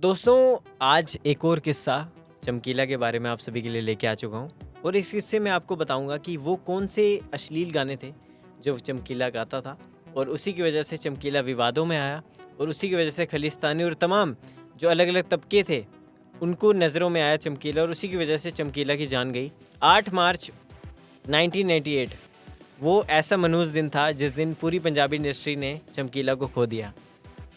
दोस्तों, आज एक और किस्सा चमकीला के बारे में आप सभी के लिए लेके आ चुका हूँ और इस किस्से में आपको बताऊंगा कि वो कौन से अश्लील गाने थे जो चमकीला गाता था और उसी की वजह से चमकीला विवादों में आया और उसी की वजह से खालिस्तानी और तमाम जो अलग अलग तबके थे उनको नज़रों में आया चमकीला और उसी की वजह से चमकीला की जान गई। 8 मार्च 1998 वो ऐसा मनहूस दिन था जिस दिन पूरी पंजाबी इंडस्ट्री ने चमकीला को खो दिया।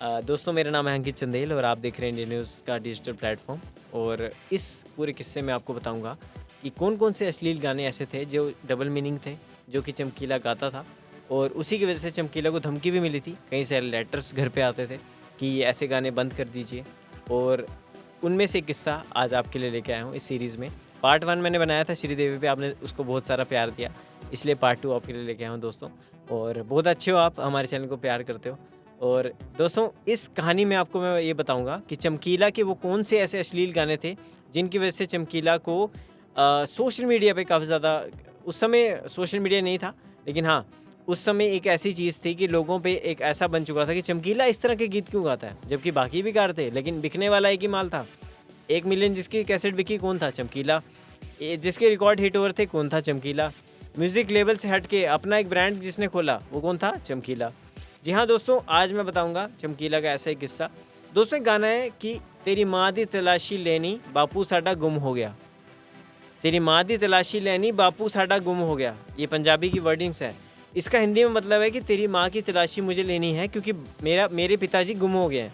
दोस्तों, मेरा नाम है अंकित चंदेल और आप देख रहे हैं इंडियन न्यूज़ का डिजिटल प्लेटफॉर्म। और इस पूरे किस्से में आपको बताऊंगा कि कौन कौन से अश्लील गाने ऐसे थे जो डबल मीनिंग थे, जो कि चमकीला गाता था और उसी की वजह से चमकीला को धमकी भी मिली थी। कई सारे लेटर्स घर पे आते थे कि ऐसे गाने बंद कर दीजिए और उनमें से एक किस्सा आज आपके लिए लेके आया हूँ। इस सीरीज़ में पार्ट 1 मैंने बनाया था श्रीदेवी पे, आपने उसको बहुत सारा प्यार दिया, इसलिए पार्ट 2 आपके लिए लेके आया हूँ दोस्तों। और बहुत अच्छे हो आप, हमारे चैनल को प्यार करते हो। और दोस्तों, इस कहानी में आपको मैं ये बताऊंगा कि चमकीला के वो कौन से ऐसे अश्लील गाने थे जिनकी वजह से चमकीला को सोशल मीडिया पे काफ़ी ज़्यादा, उस समय सोशल मीडिया नहीं था लेकिन हाँ उस समय एक ऐसी चीज़ थी कि लोगों पे एक ऐसा बन चुका था कि चमकीला इस तरह के गीत क्यों गाता है, जबकि बाकी भी कार थे लेकिन बिकने वाला एक ही माल था। 1 मिलियन जिसकी कैसेट बिकी कौन था? चमकीला। जिसके रिकॉर्ड हिट ओवर थे कौन था? चमकीला। म्यूज़िक लेवल से हट के अपना एक ब्रांड जिसने खोला वो कौन था? चमकीला। जी हाँ दोस्तों, आज मैं बताऊंगा चमकीला का ऐसा एक किस्सा। दोस्तों, एक गाना है कि तेरी माँ दी तलाशी लेनी बापू साडा गुम हो गया। तेरी माँ दी तलाशी लेनी बापू साडा गुम हो गया, ये पंजाबी की वर्डिंग्स है। इसका हिंदी में मतलब है कि तेरी माँ की तलाशी मुझे लेनी है क्योंकि मेरे पिताजी गुम हो गए हैं।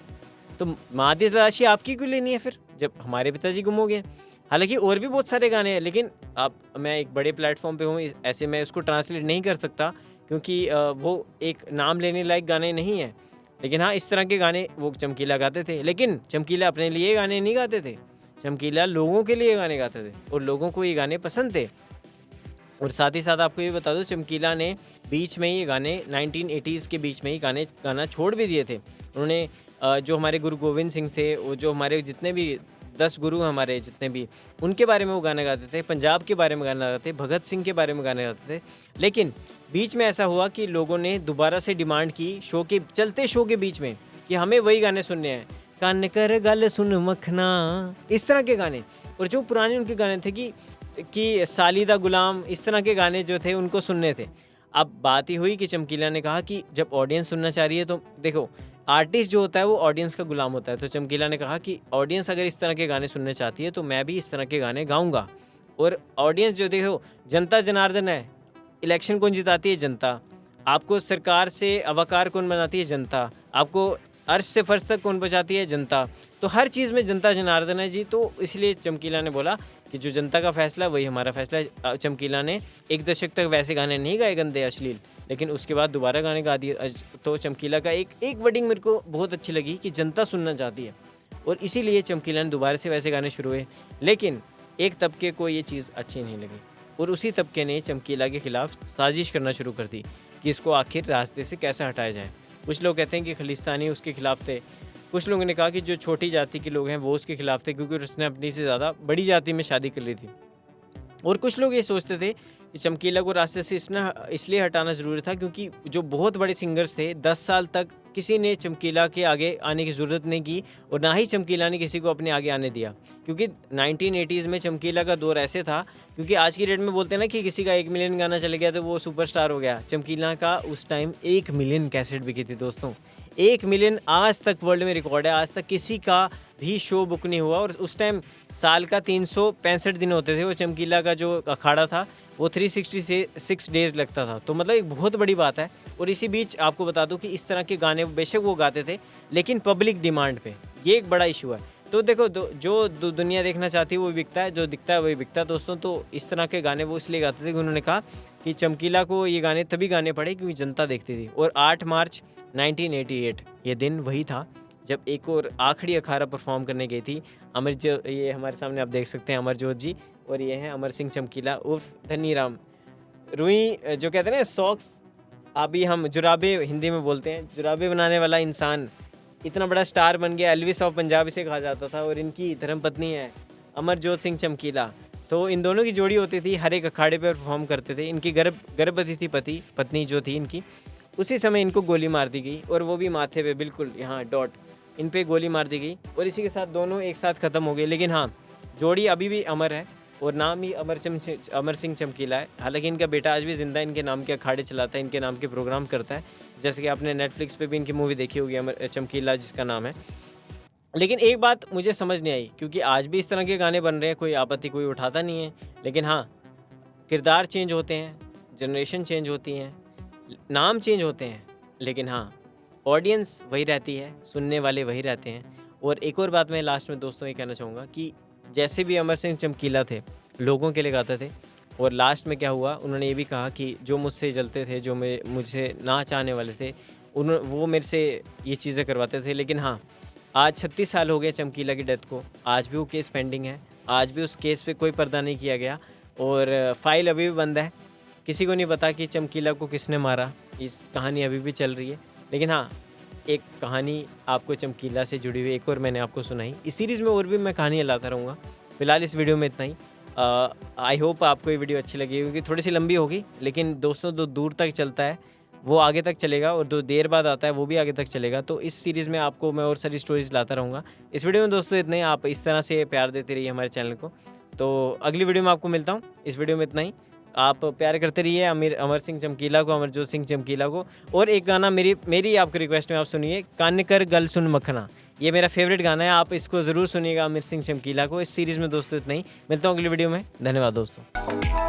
तो माँ दी तलाशी आपकी क्यों लेनी है फिर जब हमारे पिताजी गुम हो गए? हालांकि और भी बहुत सारे गाने हैं लेकिन अब मैं एक बड़े प्लेटफॉर्म पे हूँ, ऐसे मैं उसको ट्रांसलेट नहीं कर सकता क्योंकि वो एक नाम लेने लायक गाने नहीं है। लेकिन हाँ, इस तरह के गाने वो चमकीला गाते थे, लेकिन चमकीला अपने लिए गाने नहीं गाते थे, चमकीला लोगों के लिए गाने गाते थे और लोगों को ये गाने पसंद थे। और साथ ही साथ आपको ये बता दो, चमकीला ने बीच में ये गाने 1980s के बीच में ही गाना छोड़ भी दिए थे। उन्होंने जो हमारे गुरु गोविंद सिंह थे, वो जो हमारे जितने भी 10 गुरु हमारे जितने भी, उनके बारे में वो गाना गाते थे, पंजाब के बारे में गाना गाते थे, भगत सिंह के बारे में गाने गाते थे। लेकिन बीच में ऐसा हुआ कि लोगों ने दोबारा से डिमांड की चलते शो के बीच में कि हमें वही गाने सुनने हैं, कान कर गल सुन मखना, इस तरह के गाने। और जो पुराने उनके गाने थे कि सालिदा गुलाम, इस तरह के गाने जो थे उनको सुनने थे। अब बात ही हुई कि चमकीला ने कहा कि जब ऑडियंस सुनना चाह रही है तो देखो, आर्टिस्ट जो होता है वो ऑडियंस का गुलाम होता है। तो चमकीला ने कहा कि ऑडियंस अगर इस तरह के गाने सुनने चाहती है तो मैं भी इस तरह के गाने गाऊंगा। और ऑडियंस जो देखो, जनता जनार्दन है, इलेक्शन कौन जिताती है? जनता। आपको सरकार से अवकार कौन बनाती है? जनता। आपको अर्श से फर्श तक कौन पहुँचाती है? जनता। तो हर चीज़ में जनता जनार्दन है जी। तो इसलिए चमकीला ने बोला कि जो जनता का फैसला वही हमारा फैसला है। चमकीला ने 1 दशक तक वैसे गाने नहीं गाए गंदे अश्लील, लेकिन उसके बाद दोबारा गाने गा दिए। तो चमकीला का एक वर्डिंग मेरे को बहुत अच्छी लगी कि जनता सुनना चाहती है, और इसीलिए चमकीला ने दोबारा से वैसे गाने शुरू हुए। लेकिन एक तबके को ये चीज़ अच्छी नहीं लगी और उसी तबके ने चमकीला के खिलाफ साजिश करना शुरू कर दी कि इसको आखिर रास्ते से कैसे हटाया जाए। कुछ लोग कहते हैं कि खालिस्तानी उसके खिलाफ थे, कुछ लोगों ने कहा कि जो छोटी जाति के लोग हैं वो उसके खिलाफ थे क्योंकि उसने अपनी से ज़्यादा बड़ी जाति में शादी कर ली थी। और कुछ लोग ये सोचते थे कि चमकीला को रास्ते से इसलिए हटाना ज़रूरी था क्योंकि जो बहुत बड़े सिंगर्स थे, 10 साल तक किसी ने चमकीला के आगे आने की ज़रूरत नहीं की और ना ही चमकीला ने किसी को अपने आगे आने दिया। क्योंकि 1980s में चमकीला का दौर ऐसे था, क्योंकि आज की डेट में बोलते हैं ना कि किसी का 1 मिलियन गाना चले गया तो वो सुपरस्टार हो गया। चमकीला का उस टाइम 1 मिलियन कैसेट बिकी थी दोस्तों। 1 मिलियन आज तक वर्ल्ड में रिकॉर्ड है, आज तक किसी का भी शो बुक नहीं हुआ। और उस टाइम साल का 365 दिन होते थे, वो चमकीला का जो अखाड़ा था वो 366 डेज़ लगता था। तो मतलब एक बहुत बड़ी बात है। और इसी बीच आपको बता दूं कि इस तरह के गाने बेशक वो गाते थे लेकिन पब्लिक डिमांड पे, ये एक बड़ा इशू है। तो देखो, जो दुनिया देखना चाहती है वो बिकता है, जो दिखता है वही बिकता है दोस्तों। तो इस तरह के गाने वो इसलिए गाते थे कि उन्होंने कहा कि चमकीला को ये गाने तभी गाने पड़े क्योंकि जनता देखती थी। और 8 मार्च 1988 ये दिन वही था जब एक और आखिरी अखाड़ा परफॉर्म करने गई थी ये हमारे सामने आप देख सकते हैं अमरजोत जी, और ये हैं अमर सिंह चमकीला उर्फ धनी राम रुई, जो कहते हैं ना सॉक्स, अभी हम जुराबे हिंदी में बोलते हैं, जुराबे बनाने वाला इंसान इतना बड़ा स्टार बन गया, एल्विस ऑफ पंजाब इसे कहा जाता था। और इनकी धर्मपत्नी है अमरजोत सिंह चमकीला। तो इन दोनों की जोड़ी होती थी, हर एक अखाड़े पर परफॉर्म करते थे। इनकी गर्भवती थी पत्नी जो थी इनकी, उसी समय इनको गोली मार दी गई और वो भी माथे पे बिल्कुल यहाँ डॉट। इन पे गोली मार दी गई और इसी के साथ दोनों एक साथ ख़त्म हो गए। लेकिन हाँ, जोड़ी अभी भी अमर है और नाम ही अमर सिंह चमकीला है। हालांकि इनका बेटा आज भी ज़िंदा है, इनके नाम के अखाड़े चलाता है, इनके नाम के प्रोग्राम करता है। जैसे कि आपने नेटफ्लिक्स पे भी इनकी मूवी देखी होगी, अमर चमकीला जिसका नाम है। लेकिन एक बात मुझे समझ नहीं आई, क्योंकि आज भी इस तरह के गाने बन रहे हैं, कोई आपत्ति कोई उठाता नहीं है। लेकिन हाँ, किरदार चेंज होते हैं, जनरेशन चेंज होती हैं, नाम चेंज होते हैं, लेकिन हाँ, ऑडियंस वही रहती है, सुनने वाले वही रहते हैं। और एक और बात मैं लास्ट में दोस्तों ये कहना चाहूँगा कि जैसे भी अमर सिंह चमकीला थे, लोगों के लिए गाते थे, और लास्ट में क्या हुआ, उन्होंने ये भी कहा कि जो मुझसे जलते थे, जो मुझे ना चाहने वाले थे, वो मेरे से ये चीज़ें करवाते थे। लेकिन हाँ, आज 36 साल हो गए चमकीला की डेथ को, आज भी वो केस पेंडिंग है, आज भी उस केस पे कोई पर्दा नहीं किया गया और फाइल अभी भी बंद है। किसी को नहीं पता कि चमकीला को किसने मारा, इस कहानी अभी भी चल रही है। लेकिन हाँ, एक कहानी आपको चमकीला से जुड़ी हुई एक और मैंने आपको सुनाई। इस सीरीज़ में और भी मैं कहानियाँ लाता रहूँगा। फिलहाल इस वीडियो में इतना ही। आई होप आपको ये वीडियो अच्छी लगी होगी। थोड़ी सी लंबी होगी, लेकिन दोस्तों जो दूर तक चलता है वो आगे तक चलेगा और जो देर बाद आता है वो भी आगे तक चलेगा। तो इस सीरीज़ में आपको मैं और सारी स्टोरीज़ लाता रहूँगा। इस वीडियो में दोस्तों इतना ही। आप इस तरह से प्यार देते रहिए हमारे चैनल को। तो अगली वीडियो में आपको मिलता हूँ। इस वीडियो में इतना ही। आप प्यार करते रहिए अमर सिंह चमकीला को, अमरजोत सिंह चमकीला को। और एक गाना मेरी आपको रिक्वेस्ट में आप सुनिए, कान कर गल सुन मखना। ये मेरा फेवरेट गाना है, आप इसको ज़रूर सुनिएगा अमर सिंह चमकीला को। इस सीरीज़ में दोस्तों इतना ही। मिलता हूँ अगली वीडियो में। धन्यवाद दोस्तों।